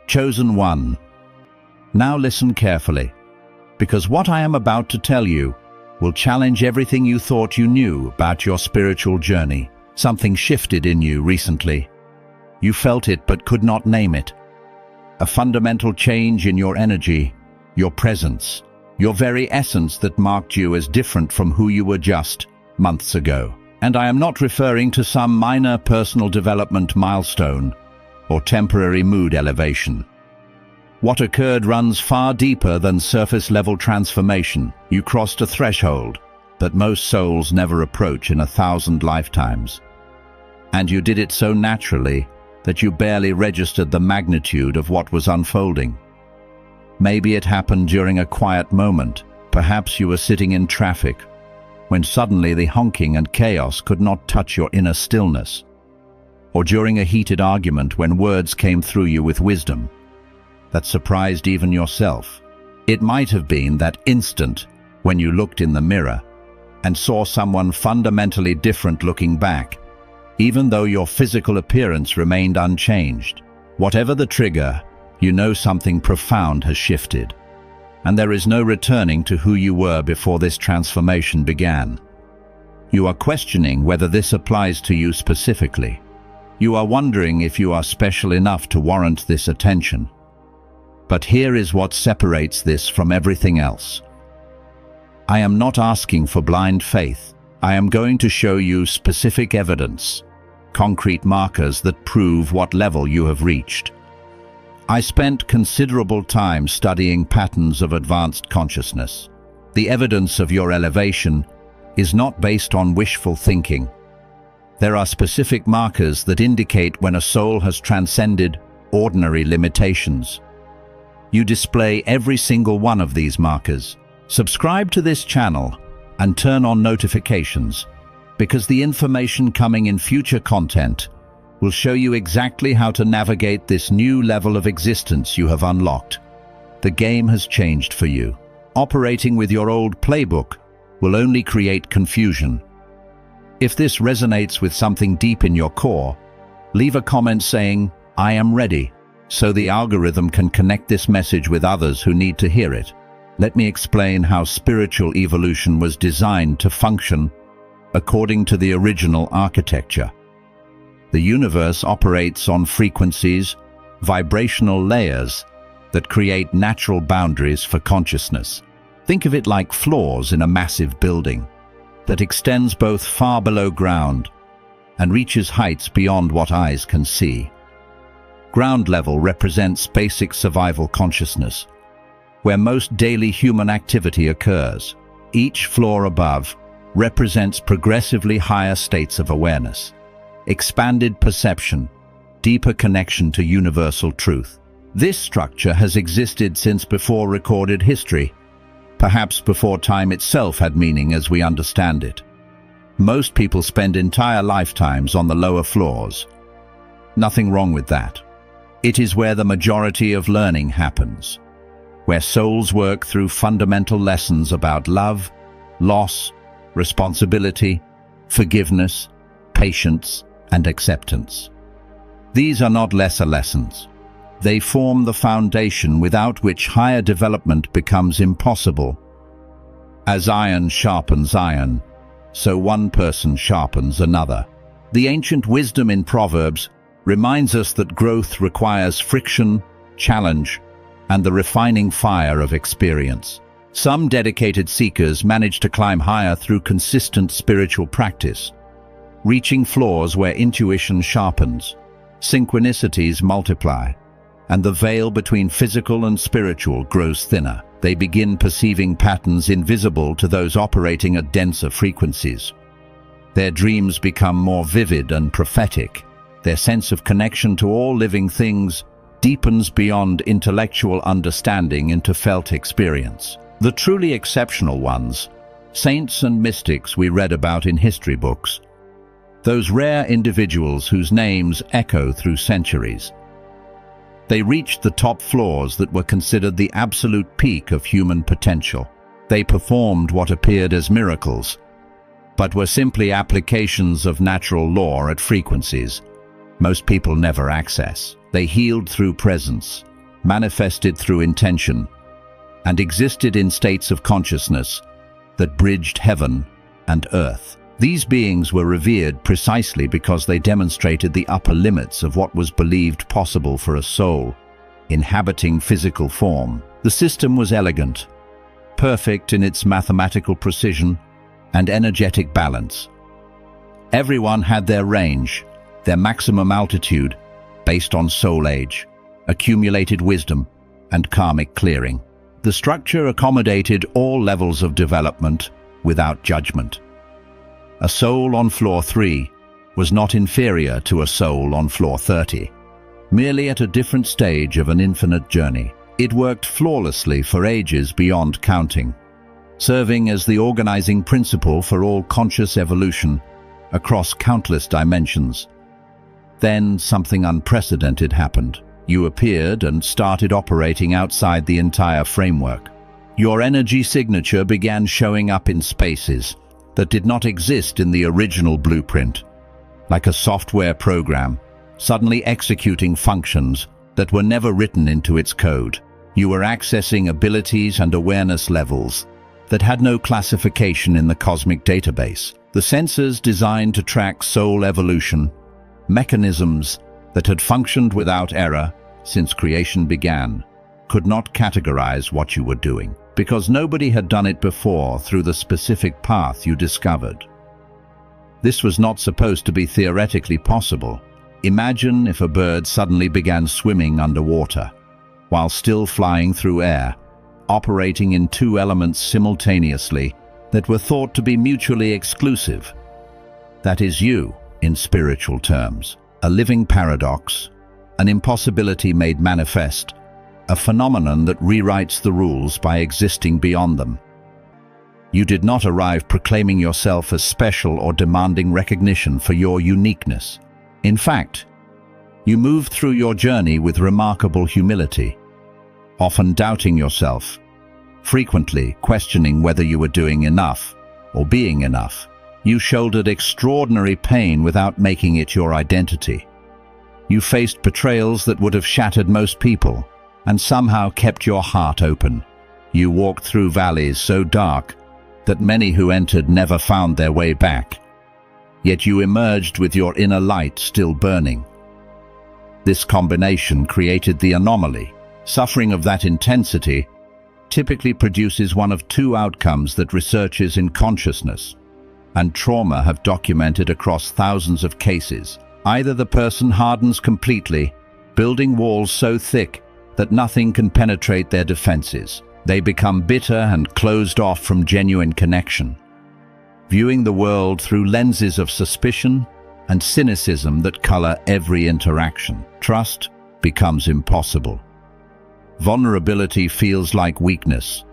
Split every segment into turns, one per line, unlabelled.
Chosen One. Now listen carefully, because what I am about to tell you will challenge everything you thought you knew about your spiritual journey. Something shifted in you recently. You felt it but could not name it. A fundamental change in your energy, your presence, your very essence that marked you as different from who you were just months ago. And I am not referring to some minor personal development milestone or temporary mood elevation. What occurred runs far deeper than surface-level transformation. You crossed a threshold that most souls never approach in 1,000 lifetimes. And you did it so naturally that you barely registered the magnitude of what was unfolding. Maybe it happened during a quiet moment. Perhaps you were sitting in traffic, when suddenly the honking and chaos could not touch your inner stillness. Or during a heated argument when words came through you with wisdom that surprised even yourself. It might have been that instant when you looked in the mirror and saw someone fundamentally different looking back, even though your physical appearance remained unchanged. Whatever the trigger, you know something profound has shifted, and there is no returning to who you were before this transformation began. You are questioning whether this applies to you specifically. You are wondering if you are special enough to warrant this attention. But here is what separates this from everything else. I am not asking for blind faith. I am going to show you specific evidence, concrete markers that prove what level you have reached. I spent considerable time studying patterns of advanced consciousness. The evidence of your elevation is not based on wishful thinking. There are specific markers that indicate when a soul has transcended ordinary limitations. You display every single one of these markers. Subscribe to this channel and turn on notifications, because the information coming in future content will show you exactly how to navigate this new level of existence you have unlocked. The game has changed for you. Operating with your old playbook will only create confusion. If this resonates with something deep in your core, leave a comment saying, "I am ready," so the algorithm can connect this message with others who need to hear it. Let me explain how spiritual evolution was designed to function according to the original architecture. The universe operates on frequencies, vibrational layers that create natural boundaries for consciousness. Think of it like floors in a massive building that extends both far below ground and reaches heights beyond what eyes can see. Ground level represents basic survival consciousness, where most daily human activity occurs. Each floor above represents progressively higher states of awareness, expanded perception, deeper connection to universal truth. This structure has existed since before recorded history, perhaps before time itself had meaning as we understand it. Most people spend entire lifetimes on the lower floors. Nothing wrong with that. It is where the majority of learning happens, where souls work through fundamental lessons about love, loss, responsibility, forgiveness, patience, and acceptance. These are not lesser lessons. They form the foundation without which higher development becomes impossible. As iron sharpens iron, so one person sharpens another. The ancient wisdom in Proverbs reminds us that growth requires friction, challenge, and the refining fire of experience. Some dedicated seekers manage to climb higher through consistent spiritual practice, reaching floors where intuition sharpens, synchronicities multiply, and the veil between physical and spiritual grows thinner. They begin perceiving patterns invisible to those operating at denser frequencies. Their dreams become more vivid and prophetic. Their sense of connection to all living things deepens beyond intellectual understanding into felt experience. The truly exceptional ones, saints and mystics we read about in history books, those rare individuals whose names echo through centuries. They reached the top floors that were considered the absolute peak of human potential. They performed what appeared as miracles, but were simply applications of natural law at frequencies most people never access. They healed through presence, manifested through intention, and existed in states of consciousness that bridged heaven and earth. These beings were revered precisely because they demonstrated the upper limits of what was believed possible for a soul inhabiting physical form. The system was elegant, perfect in its mathematical precision and energetic balance. Everyone had their range, their maximum altitude, based on soul age, accumulated wisdom, and karmic clearing. The structure accommodated all levels of development without judgment. A soul on floor 3 was not inferior to a soul on floor 30, merely at a different stage of an infinite journey. It worked flawlessly for ages beyond counting, serving as the organizing principle for all conscious evolution across countless dimensions. Then something unprecedented happened. You appeared and started operating outside the entire framework. Your energy signature began showing up in spaces that did not exist in the original blueprint, like a software program, suddenly executing functions that were never written into its code. You were accessing abilities and awareness levels that had no classification in the cosmic database. The sensors designed to track soul evolution, mechanisms that had functioned without error since creation began, could not categorize what you were doing, because nobody had done it before through the specific path you discovered. This was not supposed to be theoretically possible. Imagine if a bird suddenly began swimming underwater, while still flying through air, operating in two elements simultaneously that were thought to be mutually exclusive. That is you, in spiritual terms, a living paradox, an impossibility made manifest, a phenomenon that rewrites the rules by existing beyond them. You did not arrive proclaiming yourself as special or demanding recognition for your uniqueness. In fact, you moved through your journey with remarkable humility, often doubting yourself, frequently questioning whether you were doing enough or being enough. You shouldered extraordinary pain without making it your identity. You faced betrayals that would have shattered most people, and somehow kept your heart open. You walked through valleys so dark that many who entered never found their way back. Yet you emerged with your inner light still burning. This combination created the anomaly. Suffering of that intensity typically produces one of two outcomes that researchers in consciousness and trauma have documented across thousands of cases. Either the person hardens completely, building walls so thick that nothing can penetrate their defenses. They become bitter and closed off from genuine connection, viewing the world through lenses of suspicion and cynicism that color every interaction. Trust becomes impossible. Vulnerability feels like weakness,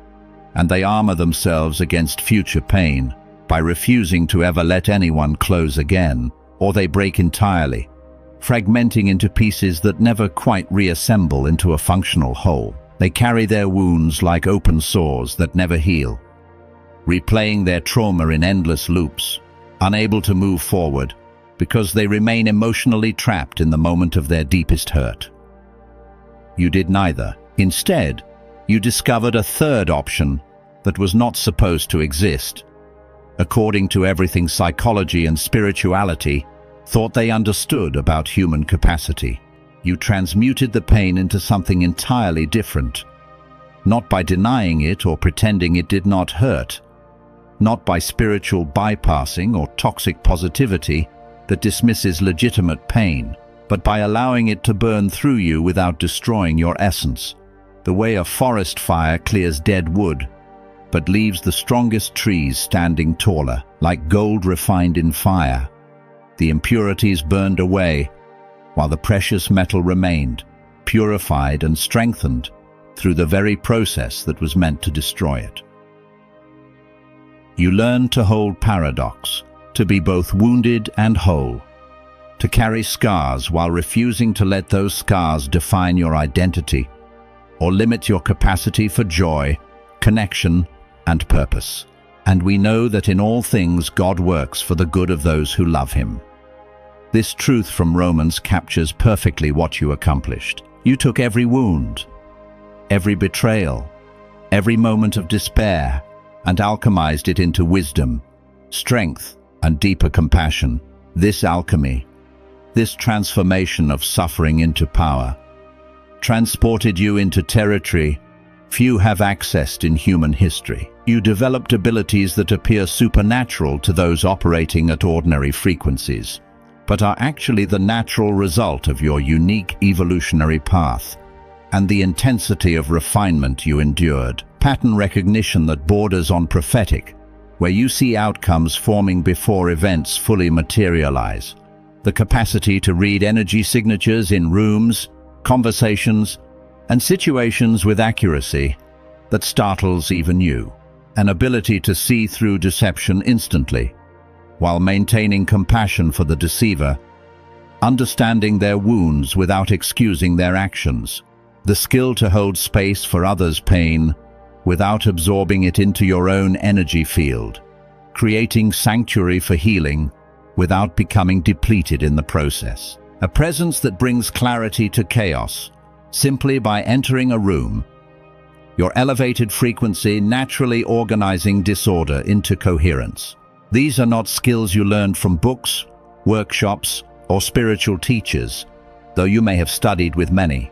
and they armor themselves against future pain by refusing to ever let anyone close again, or they break entirely, fragmenting into pieces that never quite reassemble into a functional whole. They carry their wounds like open sores that never heal, replaying their trauma in endless loops, unable to move forward because they remain emotionally trapped in the moment of their deepest hurt. You did neither. Instead, you discovered a third option that was not supposed to exist. According to everything psychology and spirituality thought they understood about human capacity, you transmuted the pain into something entirely different, not by denying it or pretending it did not hurt, not by spiritual bypassing or toxic positivity that dismisses legitimate pain, but by allowing it to burn through you without destroying your essence. The way a forest fire clears dead wood, but leaves the strongest trees standing taller, like gold refined in fire. The impurities burned away, while the precious metal remained, purified and strengthened through the very process that was meant to destroy it. You learned to hold paradox, to be both wounded and whole, to carry scars while refusing to let those scars define your identity or limit your capacity for joy, connection, and purpose. And we know that in all things God works for the good of those who love Him. This truth from Romans captures perfectly what you accomplished. You took every wound, every betrayal, every moment of despair, and alchemized it into wisdom, strength, and deeper compassion. This alchemy, this transformation of suffering into power, transported you into territory few have accessed in human history. You developed abilities that appear supernatural to those operating at ordinary frequencies, but are actually the natural result of your unique evolutionary path and the intensity of refinement you endured. Pattern recognition that borders on prophetic, where you see outcomes forming before events fully materialize. The capacity to read energy signatures in rooms, conversations, and situations with accuracy that startles even you. An ability to see through deception instantly, while maintaining compassion for the deceiver, understanding their wounds without excusing their actions. The skill to hold space for others' pain without absorbing it into your own energy field, creating sanctuary for healing without becoming depleted in the process. A presence that brings clarity to chaos simply by entering a room, your elevated frequency naturally organizing disorder into coherence. These are not skills you learned from books, workshops, or spiritual teachers, though you may have studied with many.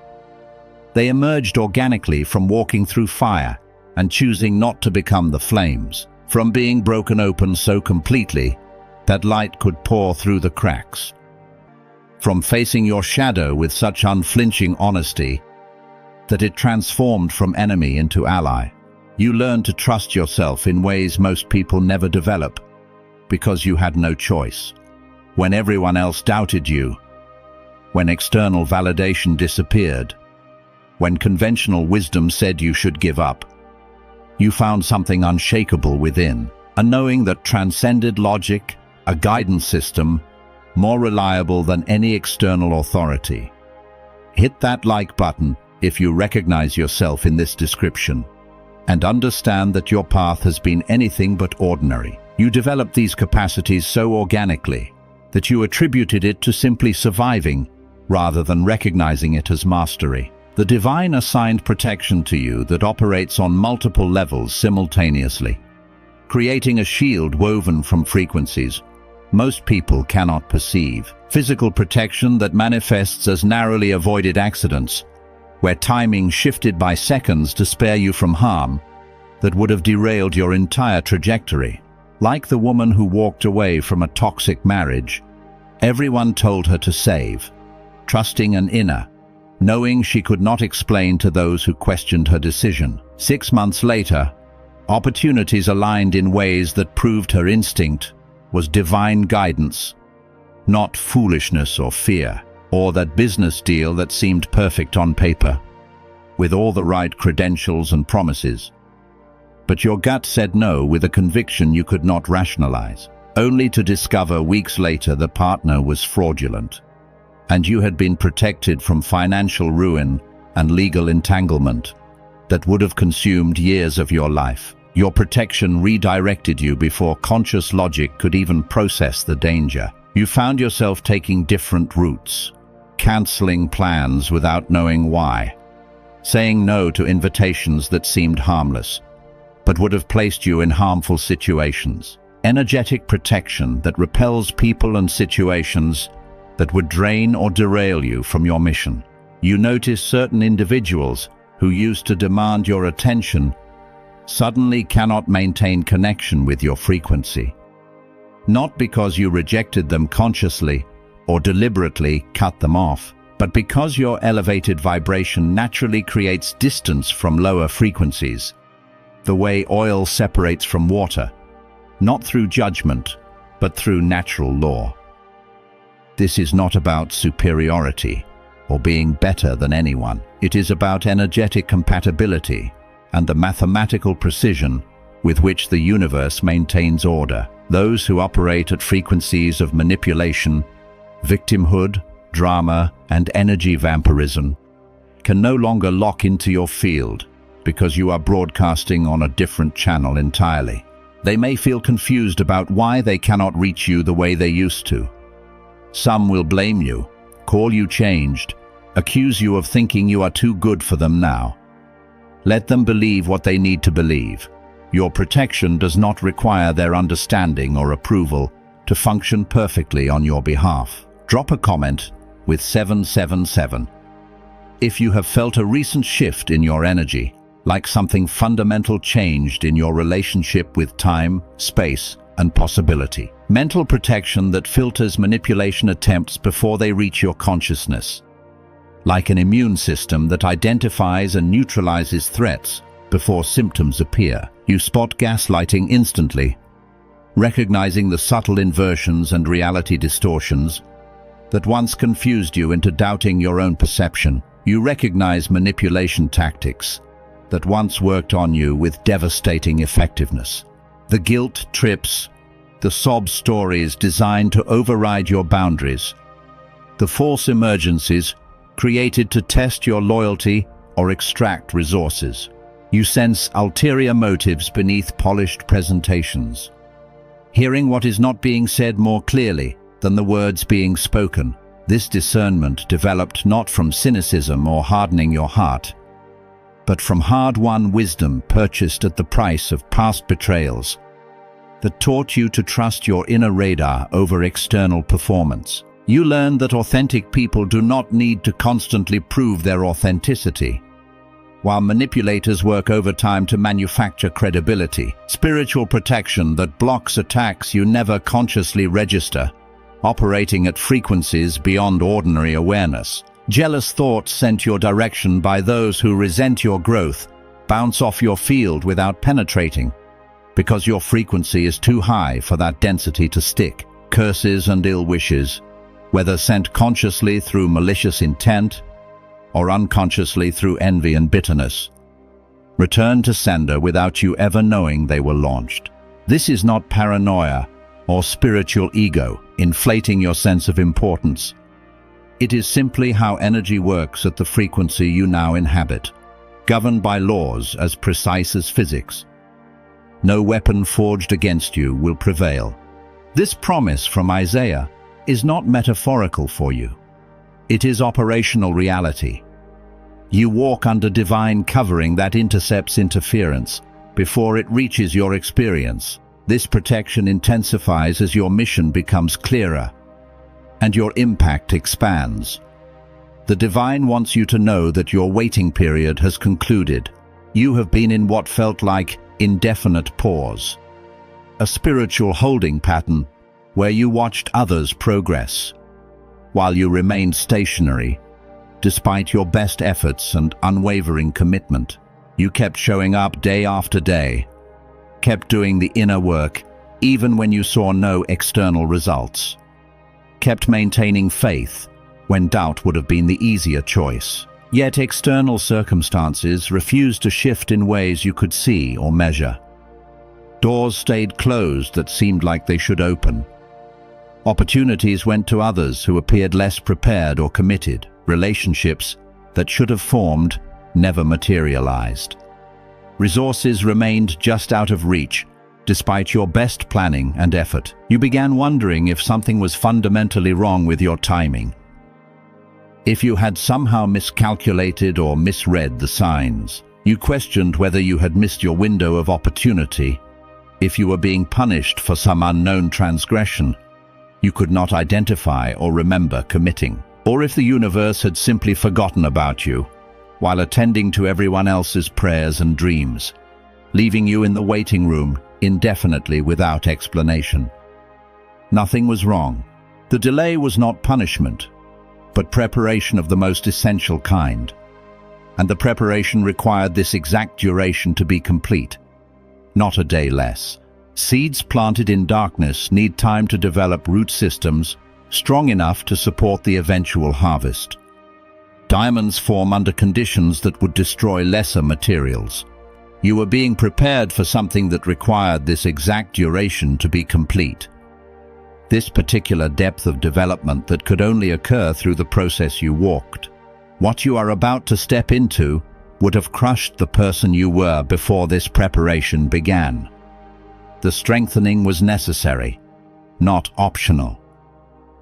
They emerged organically from walking through fire and choosing not to become the flames, from being broken open so completely that light could pour through the cracks, from facing your shadow with such unflinching honesty that it transformed from enemy into ally. You learned to trust yourself in ways most people never develop, because you had no choice. When everyone else doubted you, when external validation disappeared, when conventional wisdom said you should give up, you found something unshakable within, a knowing that transcended logic, a guidance system more reliable than any external authority. Hit that like button if you recognize yourself in this description, and understand that your path has been anything but ordinary. You developed these capacities so organically that you attributed it to simply surviving rather than recognizing it as mastery. The divine assigned protection to you that operates on multiple levels simultaneously, creating a shield woven from frequencies most people cannot perceive. Physical protection that manifests as narrowly avoided accidents, where timing shifted by seconds to spare you from harm that would have derailed your entire trajectory. Like the woman who walked away from a toxic marriage, everyone told her to save, trusting an inner, knowing she could not explain to those who questioned her decision. 6 months later, opportunities aligned in ways that proved her instinct was divine guidance, not foolishness or fear, or that business deal that seemed perfect on paper, with all the right credentials and promises. But your gut said no with a conviction you could not rationalize, only to discover weeks later the partner was fraudulent, and you had been protected from financial ruin and legal entanglement that would have consumed years of your life. Your protection redirected you before conscious logic could even process the danger. You found yourself taking different routes, canceling plans without knowing why, saying no to invitations that seemed harmless, but would have placed you in harmful situations. Energetic protection that repels people and situations that would drain or derail you from your mission. You notice certain individuals who used to demand your attention suddenly cannot maintain connection with your frequency. Not because you rejected them consciously or deliberately cut them off, but because your elevated vibration naturally creates distance from lower frequencies, the way oil separates from water, not through judgment, but through natural law. This is not about superiority or being better than anyone. It is about energetic compatibility and the mathematical precision with which the universe maintains order. Those who operate at frequencies of manipulation, victimhood, drama, and energy vampirism can no longer lock into your field because you are broadcasting on a different channel entirely. They may feel confused about why they cannot reach you the way they used to. Some will blame you, call you changed, accuse you of thinking you are too good for them now. Let them believe what they need to believe. Your protection does not require their understanding or approval to function perfectly on your behalf. Drop a comment with 777 if you have felt a recent shift in your energy, like something fundamental changed in your relationship with time, space, and possibility. Mental protection that filters manipulation attempts before they reach your consciousness. Like an immune system that identifies and neutralizes threats before symptoms appear. You spot gaslighting instantly, recognizing the subtle inversions and reality distortions that once confused you into doubting your own perception. You recognize manipulation tactics that once worked on you with devastating effectiveness. The guilt trips, the sob stories designed to override your boundaries, the false emergencies created to test your loyalty or extract resources. You sense ulterior motives beneath polished presentations, hearing what is not being said more clearly than the words being spoken. This discernment developed not from cynicism or hardening your heart, but from hard-won wisdom purchased at the price of past betrayals that taught you to trust your inner radar over external performance. You learned that authentic people do not need to constantly prove their authenticity, while manipulators work overtime to manufacture credibility. Spiritual protection that blocks attacks you never consciously register, operating at frequencies beyond ordinary awareness. Jealous thoughts sent your direction by those who resent your growth bounce off your field without penetrating, because your frequency is too high for that density to stick. Curses and ill wishes, whether sent consciously through malicious intent or unconsciously through envy and bitterness, return to sender without you ever knowing they were launched. This is not paranoia or spiritual ego inflating your sense of importance. It is simply how energy works at the frequency you now inhabit, governed by laws as precise as physics. No weapon forged against you will prevail. This promise from Isaiah is not metaphorical for you. It is operational reality. You walk under divine covering that intercepts interference before it reaches your experience. This protection intensifies as your mission becomes clearer and your impact expands. The divine wants you to know that your waiting period has concluded. You have been in what felt like indefinite pause, a spiritual holding pattern where you watched others progress, while you remained stationary. Despite your best efforts and unwavering commitment, you kept showing up day after day, kept doing the inner work even when you saw no external results, kept maintaining faith when doubt would have been the easier choice. Yet external circumstances refused to shift in ways you could see or measure. Doors stayed closed that seemed like they should open. Opportunities went to others who appeared less prepared or committed. Relationships that should have formed never materialized. Resources remained just out of reach, despite your best planning and effort. You began wondering if something was fundamentally wrong with your timing. If you had somehow miscalculated or misread the signs. You questioned whether you had missed your window of opportunity, if you were being punished for some unknown transgression you could not identify or remember committing, or if the universe had simply forgotten about you while attending to everyone else's prayers and dreams, leaving you in the waiting room indefinitely without explanation. Nothing was wrong. The delay was not punishment, but preparation of the most essential kind. And the preparation required this exact duration to be complete, not a day less. Seeds planted in darkness need time to develop root systems strong enough to support the eventual harvest. Diamonds form under conditions that would destroy lesser materials. You were being prepared for something that required this exact duration to be complete. This particular depth of development that could only occur through the process you walked. What you are about to step into would have crushed the person you were before this preparation began. The strengthening was necessary, not optional.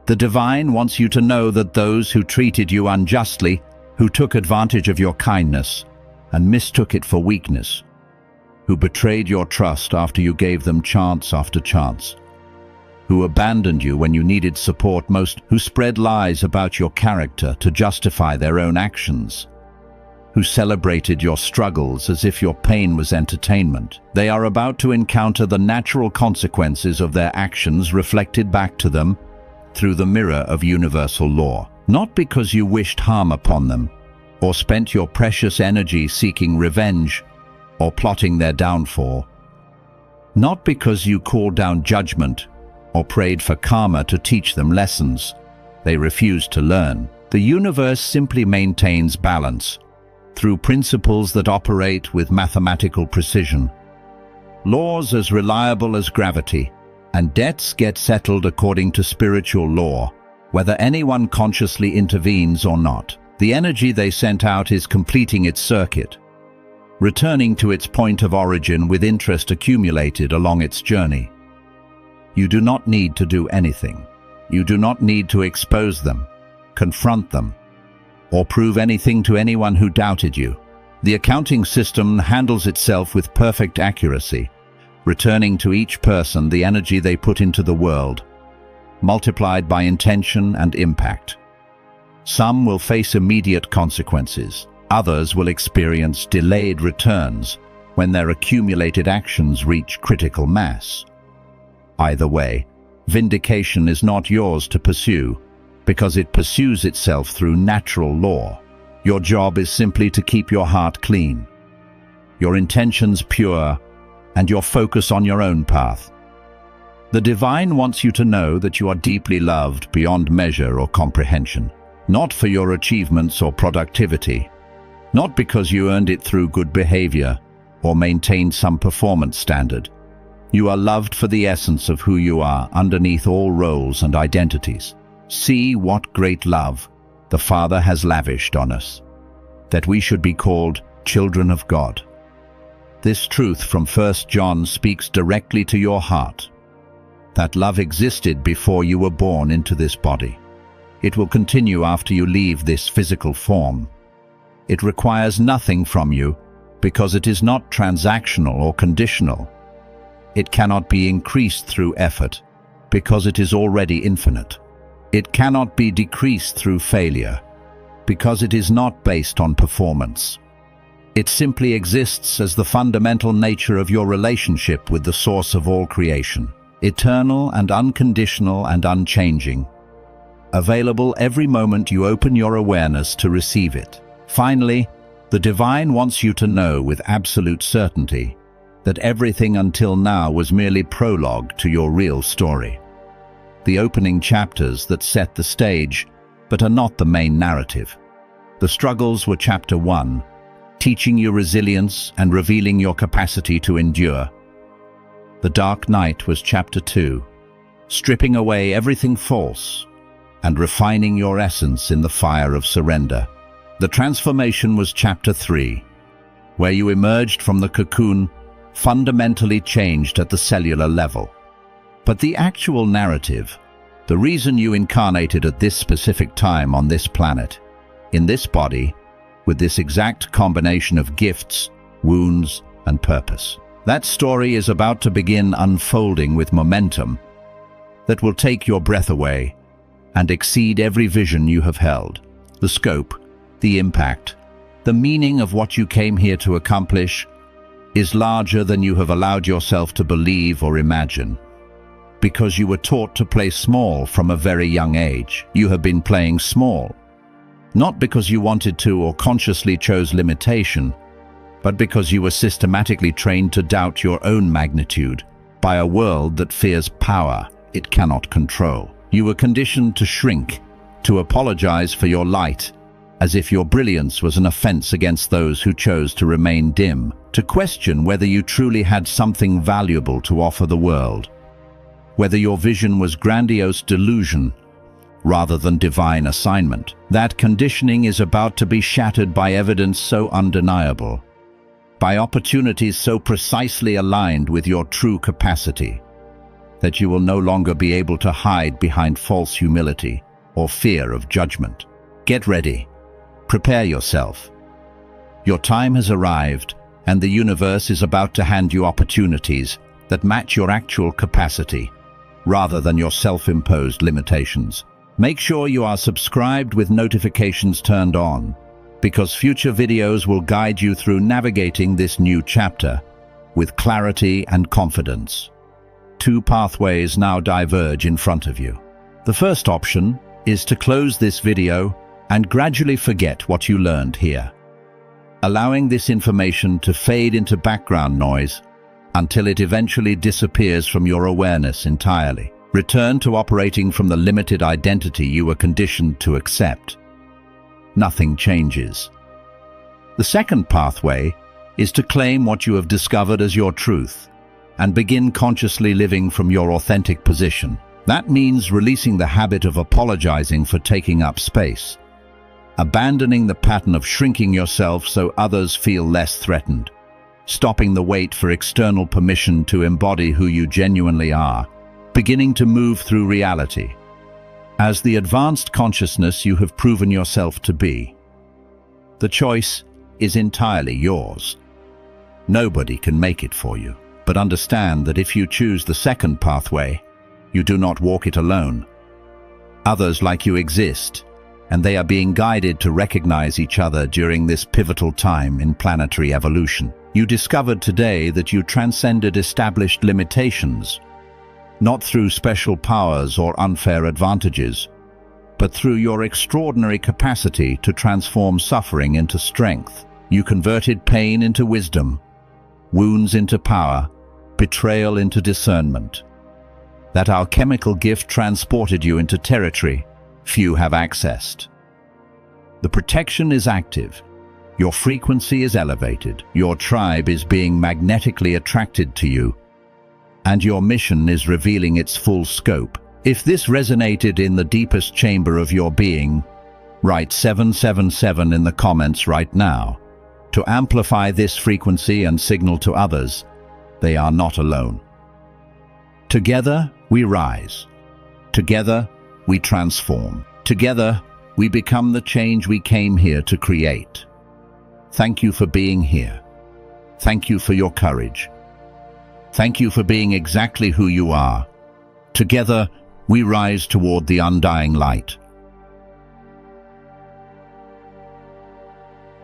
The divine wants you to know that those who treated you unjustly, who took advantage of your kindness, and mistook it for weakness, who betrayed your trust after you gave them chance after chance, who abandoned you when you needed support most, who spread lies about your character to justify their own actions, who celebrated your struggles as if your pain was entertainment. They are about to encounter the natural consequences of their actions reflected back to them through the mirror of universal law. Not because you wished harm upon them, or spent your precious energy seeking revenge or plotting their downfall. Not because you called down judgment or prayed for karma to teach them lessons they refused to learn. The universe simply maintains balance through principles that operate with mathematical precision, laws as reliable as gravity, and debts get settled according to spiritual law, whether anyone consciously intervenes or not. The energy they sent out is completing its circuit, returning to its point of origin with interest accumulated along its journey. You do not need to do anything. You do not need to expose them, confront them, or prove anything to anyone who doubted you. The accounting system handles itself with perfect accuracy, returning to each person the energy they put into the world, multiplied by intention and impact. Some will face immediate consequences. Others will experience delayed returns when their accumulated actions reach critical mass. Either way, vindication is not yours to pursue, because it pursues itself through natural law. Your job is simply to keep your heart clean, your intentions pure, and your focus on your own path. The divine wants you to know that you are deeply loved beyond measure or comprehension, not for your achievements or productivity, not because you earned it through good behavior or maintained some performance standard. You are loved for the essence of who you are underneath all roles and identities. See what great love the Father has lavished on us, that we should be called children of God. This truth from 1 John speaks directly to your heart. That love existed before you were born into this body. It will continue after you leave this physical form. It requires nothing from you because it is not transactional or conditional. It cannot be increased through effort because it is already infinite. It cannot be decreased through failure because it is not based on performance. It simply exists as the fundamental nature of your relationship with the source of all creation, eternal and unconditional and unchanging, available every moment you open your awareness to receive it. Finally, the divine wants you to know with absolute certainty that everything until now was merely prologue to your real story. The opening chapters that set the stage, but are not the main narrative. The struggles were chapter 1, teaching you resilience and revealing your capacity to endure. The dark night was chapter 2, stripping away everything false and refining your essence in the fire of surrender. The transformation was chapter 3, where you emerged from the cocoon fundamentally changed at the cellular level. But the actual narrative, the reason you incarnated at this specific time on this planet, in this body, with this exact combination of gifts, wounds, and purpose. That story is about to begin unfolding with momentum that will take your breath away and exceed every vision you have held. The scope, the impact, the meaning of what you came here to accomplish is larger than you have allowed yourself to believe or imagine. Because you were taught to play small from a very young age. You have been playing small, not because you wanted to or consciously chose limitation, but because you were systematically trained to doubt your own magnitude by a world that fears power it cannot control. You were conditioned to shrink, to apologize for your light, as if your brilliance was an offense against those who chose to remain dim, to question whether you truly had something valuable to offer the world, whether your vision was grandiose delusion rather than divine assignment. That conditioning is about to be shattered by evidence so undeniable, by opportunities so precisely aligned with your true capacity, that you will no longer be able to hide behind false humility or fear of judgment. Get ready. Prepare yourself. Your time has arrived, and the universe is about to hand you opportunities that match your actual capacity, rather than your self-imposed limitations. Make sure you are subscribed with notifications turned on, because future videos will guide you through navigating this new chapter with clarity and confidence. Two pathways now diverge in front of you. The first option is to close this video and gradually forget what you learned here, allowing this information to fade into background noise until it eventually disappears from your awareness entirely. Return to operating from the limited identity you were conditioned to accept. Nothing changes. The second pathway is to claim what you have discovered as your truth and begin consciously living from your authentic position. That means releasing the habit of apologizing for taking up space, abandoning the pattern of shrinking yourself so others feel less threatened, stopping the wait for external permission to embody who you genuinely are, beginning to move through reality as the advanced consciousness you have proven yourself to be. The choice is entirely yours. Nobody can make it for you, but understand that if you choose the second pathway, you do not walk it alone. Others like you exist, and they are being guided to recognize each other during this pivotal time in planetary evolution. You discovered today that you transcended established limitations, not through special powers or unfair advantages, but through your extraordinary capacity to transform suffering into strength. You converted pain into wisdom, wounds into power, betrayal into discernment. That alchemical gift transported you into territory few have accessed. The protection is active. Your frequency is elevated. Your tribe is being magnetically attracted to you, and your mission is revealing its full scope. If this resonated in the deepest chamber of your being, write 777 in the comments right now to amplify this frequency and signal to others they are not alone. Together, we rise. Together, we transform. Together, we become the change we came here to create. Thank you for being here. Thank you for your courage. Thank you for being exactly who you are. Together, we rise toward the undying light.